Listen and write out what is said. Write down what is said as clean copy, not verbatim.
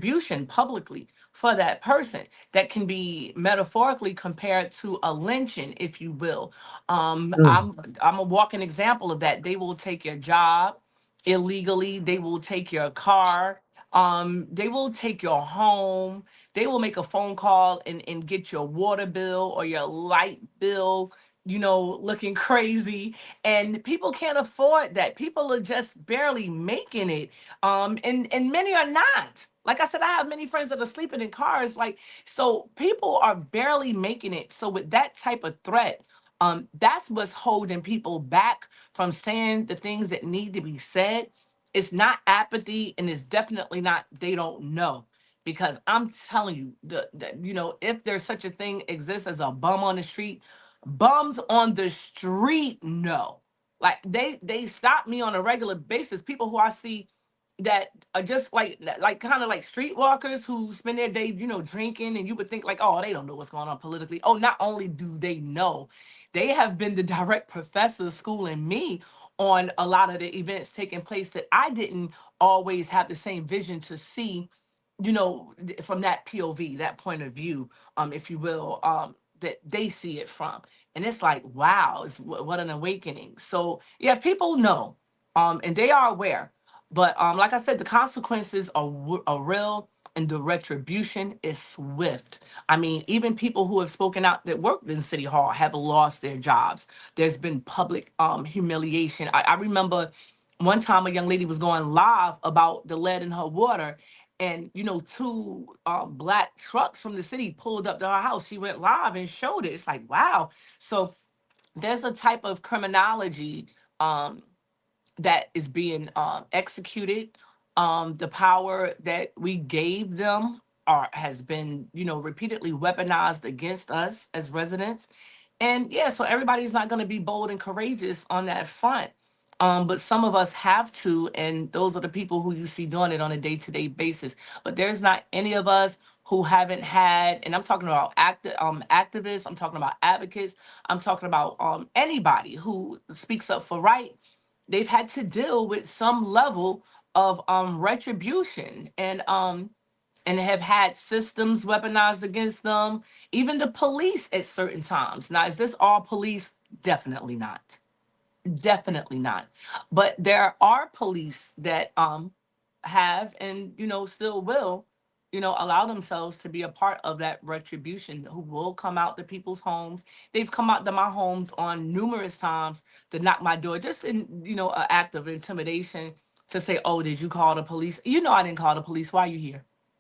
retribution publicly for that person that can be metaphorically compared to a lynching, if you will. um Mm. i'm I'm a walking example of that. They will take your job illegally, they will take your car, they will take your home, they will make a phone call and get your water bill or your light bill, looking crazy. And people can't afford that. People are just barely making it. And many are not. Like I said, I have many friends that are sleeping in cars. Like, so people are barely making it. So with that type of threat, that's what's holding people back from saying the things that need to be said. It's not apathy, and it's definitely not they don't know. Because I'm telling you, if there's such a thing exists as a bum on the street, bums on the street know. Like they stop me on a regular basis. People who I see that are just like kind of like streetwalkers who spend their day, drinking, and you would think like, oh, they don't know what's going on politically. Oh, not only do they know, they have been the direct professors schooling me on a lot of the events taking place that I didn't always have the same vision to see, from that POV, that point of view, if you will, that they see it from. And it's like, wow, what an awakening. So yeah, people know, and they are aware. But like I said, the consequences are real, and the retribution is swift. I mean, even people who have spoken out that worked in City Hall have lost their jobs. There's been public humiliation. I remember one time a young lady was going live about the lead in her water, and two black trucks from the city pulled up to her house. She went live and showed it. It's like, wow. So there's a type of criminology um, that is being executed. The power that we gave them has been, repeatedly weaponized against us as residents. And yeah, so everybody's not going to be bold and courageous on that front. But some of us have to, and those are the people who you see doing it on a day-to-day basis. But there's not any of us who haven't had, and I'm talking about activists, I'm talking about advocates, I'm talking about anybody who speaks up for right. They've had to deal with some level of retribution, and have had systems weaponized against them, even the police at certain times. Now, is this all police? Definitely not. Definitely not. But there are police that have, and still will, allow themselves to be a part of that retribution, who will come out to people's homes. They've come out to my homes on numerous times to knock my door, just in, an act of intimidation, to say, oh, did you call the police? I didn't call the police. Why are you here?